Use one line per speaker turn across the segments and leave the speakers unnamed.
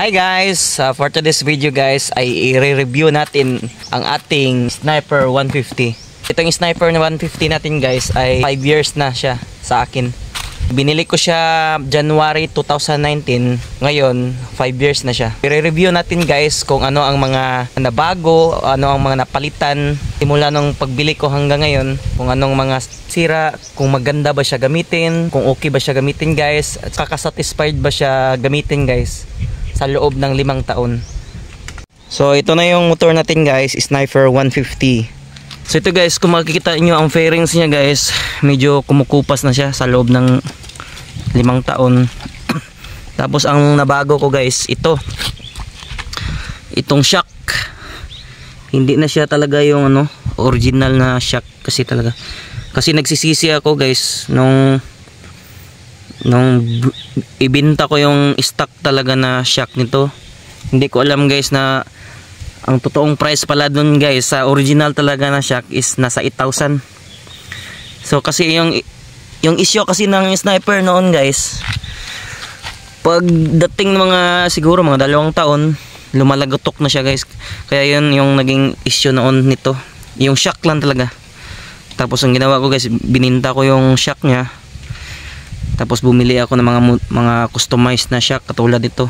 Hi guys, for today's video guys ay i-review natin ang ating Sniper 150. Itong Sniper na 150 natin guys ay 5 years na siya sa akin. Binili ko siya January 2019. Ngayon 5 years na siya. I-review natin guys kung ano ang mga nabago, ano ang mga napalitan simula nung pagbili ko hanggang ngayon, kung anong mga sira, kung maganda ba siya gamitin, kung okay ba siya gamitin guys, at kakasatisfied ba siya gamitin guys sa loob ng 5 taon. So ito na yung motor natin guys, Sniper 150. So ito guys, kung makikita nyo ang fairings niya guys, medyo kumukupas na siya sa loob ng 5 taon. Tapos ang nabago ko guys, itong shock. Hindi na siya talaga yung original na shock kasi nagsisisi ako guys nung ibenta ko yung stock talaga na shock nito. Hindi ko alam guys na ang totoong price pala dun guys sa original talaga na shock is nasa 8,000. So kasi yung issue kasi ng Sniper noon guys, pagdating ng mga siguro mga 2 taon, lumalagotok na siya guys. Kaya yun yung naging issue noon nito, yung shock lang talaga. Tapos ang ginawa ko guys, bininta ko yung shock niya. Tapos bumili ako ng mga customized na shock katulad nito.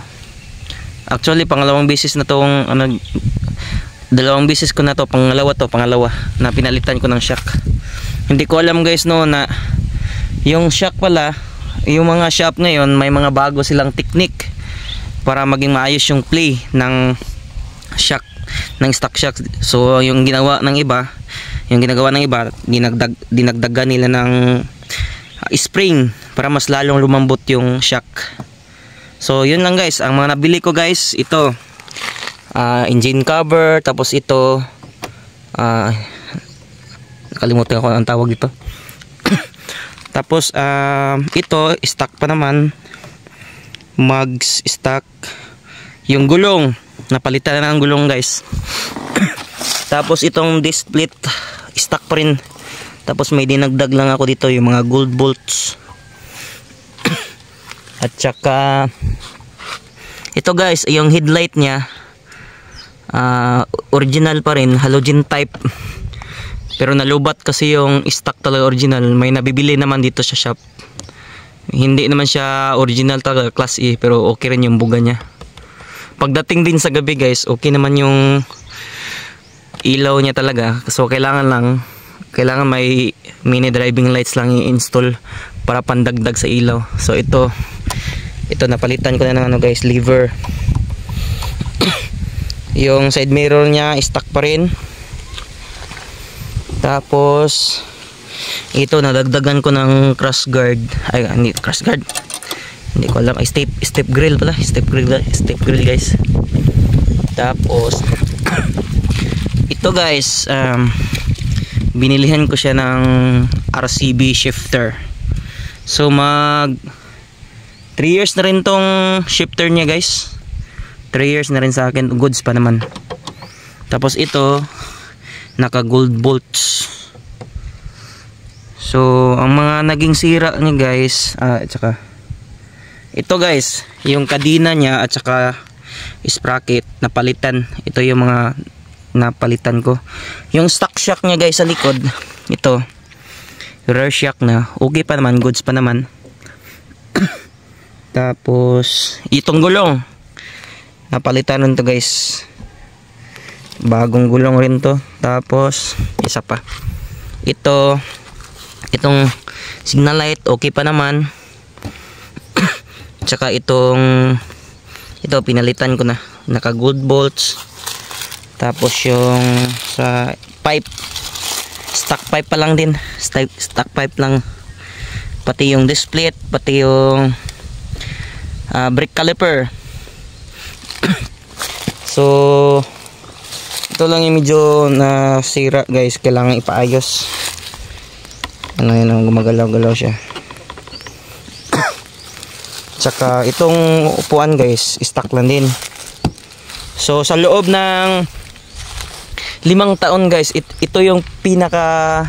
Actually pangalawang beses na tong dalawang beses ko na to, pangalawa na pinalitan ko ng shock. Hindi ko alam guys na yung shock pala, yung mga shop ngayon may mga bago silang technique para maging maayos yung play ng shock, ng stock shock. So yung ginagawa ng iba, dinagdagan nila ng spring para mas lalong lumambot yung shock. So yun lang guys, ang mga nabili ko guys, ito engine cover, tapos ito nakalimutan ko ang tawag dito. Tapos ito stock pa naman, mugs stock, yung gulong napalitan na ng gulong guys. Tapos itong disc plate stock pa rin. Tapos may dinagdag lang ako dito, yung mga gold bolts. At saka ito guys, yung headlight niya original pa rin, halogen type. Pero nalubat kasi yung stock talaga original. May nabibili naman dito sa shop. Hindi naman siya original talaga, class E, pero okay rin yung buga niya. Pagdating din sa gabi guys, okay naman yung ilaw niya talaga. So kailangan may mini driving lights lang i-install para pandagdag sa ilaw. So ito napalitan ko na ng guys, lever. Yung side mirror niya stock pa rin. Tapos ito nadagdagan ko ng crash guard. Ay, hindi crash guard. Hindi ko alam, ay step grill pala, step grill guys. Tapos ito guys, binilihan ko siya ng RCB shifter. So 3 years na rin tong shifter niya guys. 3 years na rin sa akin, goods pa naman. Tapos ito naka gold bolts. So ang mga naging sira niya guys, at saka ito guys, yung kadena niya at saka sprocket napalitan. Ito yung mga napalitan ko. Yung stock shock niya guys sa likod, ito rear shock na, okay pa naman, goods pa naman. Tapos itong gulong napalitan rin to guys, bagong gulong rin to. Tapos isa pa, itong signal light okay pa naman. Tsaka ito pinalitan ko na, naka gold bolts. Tapos yung sa pipe, stock pipe pa lang din, stock pipe lang. Pati yung display, pati yung brake caliper. So ito lang yung medyo nasira guys, kailangan ipaayos. Yun, gumagalaw-galaw siya. Tsaka itong upuan guys, stock lang din. So sa loob ng 5 taon guys, ito yung pinaka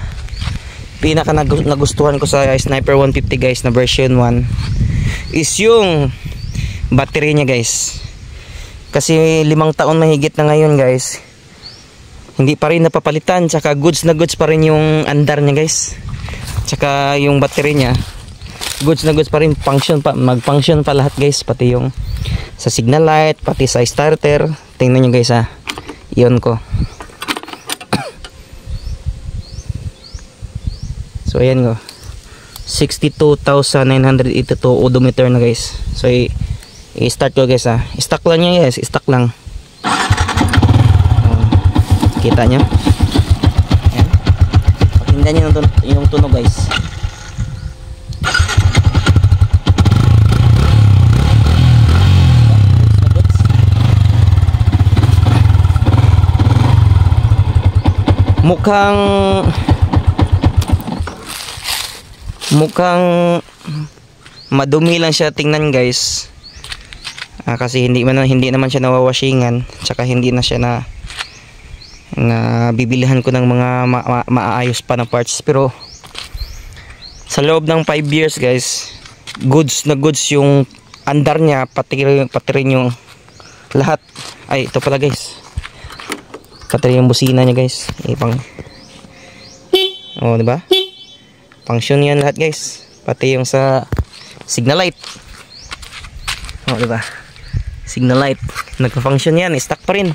nagustuhan ko sa Sniper 150 guys na version 1 is yung battery niya guys. Kasi 5 taon mahigit na ngayon guys. Hindi pa rin napapalitan. Tsaka goods na goods pa rin yung andar niya guys. Tsaka yung battery niya. Goods na goods pa rin. Function pa. Mag-function pa lahat guys. Pati yung sa signal light. Pati sa starter. Tingnan nyo guys ha. Iyon ko. So ayan ko. 62,982 odometer na guys. So i-start ko guys ha. Stock lang niya guys. Stock lang. Kita nyo? Ayan. Pakinggan nyo yung tunog guys. Mukhang madumi lang siya tingnan guys. Kasi hindi naman siya nawawashingan. Tsaka hindi na siya na bibilihan ko ng mga maayos pa na parts. Pero sa loob ng 5 years guys, goods na goods yung andar niya, pati rin yung lahat. Ay ito pala guys, pati rin yung busina niya guys. Oh diba, function yan lahat guys. Pati yung sa signal light. Oh diba, signal light nagpa-function yan, stock pa rin.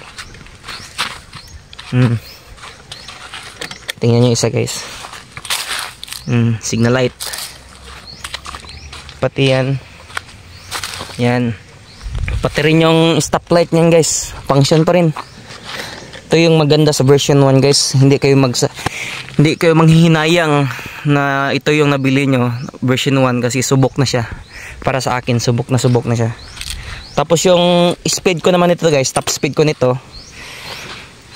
Tingnan nyo isa guys. Signal light. Pati yan. Yan. Pati rin yung stoplight niyan guys. Function pa rin. Ito yung maganda sa version 1 guys. Hindi kayo manghihinayang na ito yung nabili nyo version 1 kasi subok na siya. Para sa akin subok na siya. Tapos yung speed ko naman ito guys, top speed ko nito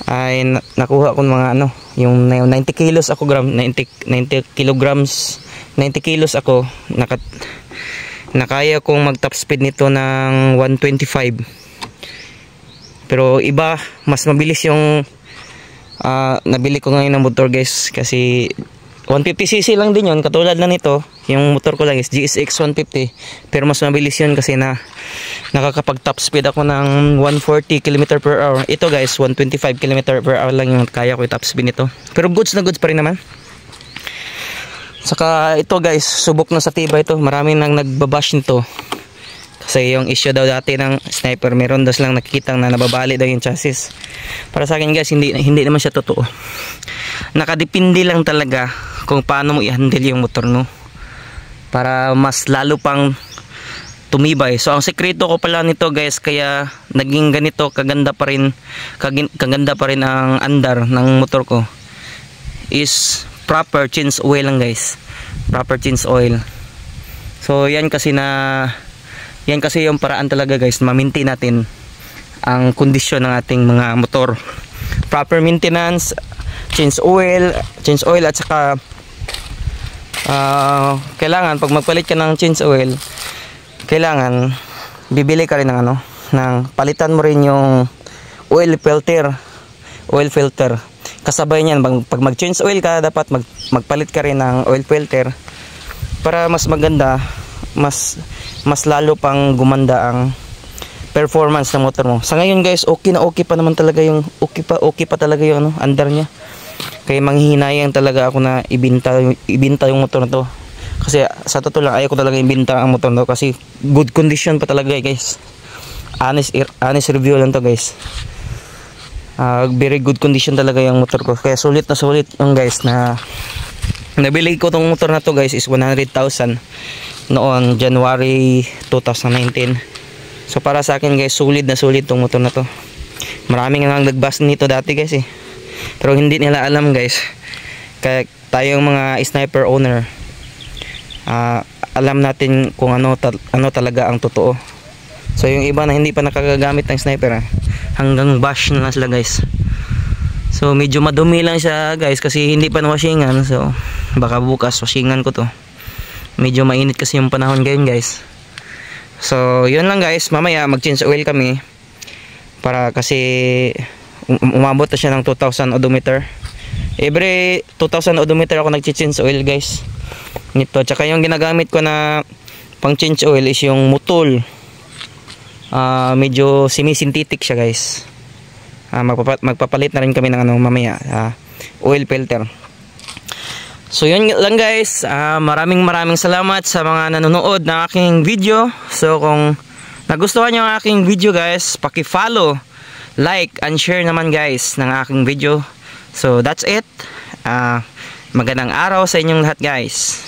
ay nakuha ko mga yung 90 kilos ako 90 kilograms 90 kilos ako nakaya kong mag top speed nito ng 125. Pero iba mas mabilis yung nabili ko ngayon ng motor guys, kasi 150cc lang din yun, katulad na nito. Yung motor ko lang is GSX 150, pero mas mabilis yun kasi nakakapag top speed ako ng 140 km/h. Ito guys 125 km/h lang yung kaya ko top speed nito, pero goods na goods pa rin naman. Saka ito guys, subok na sa tiba ito. Maraming nang nagbabash nito kasi yung issue daw dati ng Sniper, meron daw lang nakikita na nababali daw yung chassis. Para sa akin guys, hindi naman siya totoo. Nakadepende lang talaga kung paano mo i-handle yung motor no, para mas lalo pang tumibay. So ang sekreto ko pala nito guys, kaya naging ganito kaganda pa rin ang andar ng motor ko, is proper change oil lang guys. Proper change oil. So yan kasi yung paraan talaga guys, ma-maintain natin ang kondisyon ng ating mga motor. Proper maintenance, change oil at saka kailangan pag magpalit ka ng change oil, kailangan bibili ka rin ng palitan mo rin yung oil filter. Kasabay niyan pag mag-change oil ka, dapat magpalit ka rin ng oil filter para mas maganda, mas lalo pang gumanda ang performance ng motor mo. Sa ngayon guys, okay pa naman talaga yung okay pa talaga yung andar niya. Kaya manghihinayang talaga ako na ibinta yung motor na to. Kasi sa totoo lang, ayaw ko talaga ibinta ang motor na to kasi good condition pa talaga guys. Honest review lang to guys. Very good condition talaga yung motor ko. Kaya sulit na sulit yung guys na nabili ko tong motor na to guys is 100,000 noon January 2019. So para sa akin guys, sulit na sulit tong motor na to. Maraming nang nagbas nito dati guys eh, pero hindi nila alam guys. Kaya tayong mga Sniper owner, alam natin kung ano talaga ang totoo. So yung iba na hindi pa nakagagamit ng Sniper hanggang bash na sila guys. So medyo madumi lang siya guys kasi hindi pa na-washingan. So baka bukas washingan ko to. Medyo mainit kasi yung panahon ngayon guys. So yun lang guys, mamaya mag-change oil kami para kasi umabot na siya ng 2,000 odometer. Every 2,000 odometer ako nag-change oil guys nito. Tsaka yung ginagamit ko na pang change oil is yung Motul. medyo semi-synthetic siya guys. Magpapalit na rin kami ng mamaya, oil filter. So yun lang guys, maraming salamat sa mga nanonood ng aking video. So kung nagustuhan nyo ang aking video guys, paki-follow, like, and share naman guys ng aking video. So that's it. Magandang araw sa inyong lahat guys.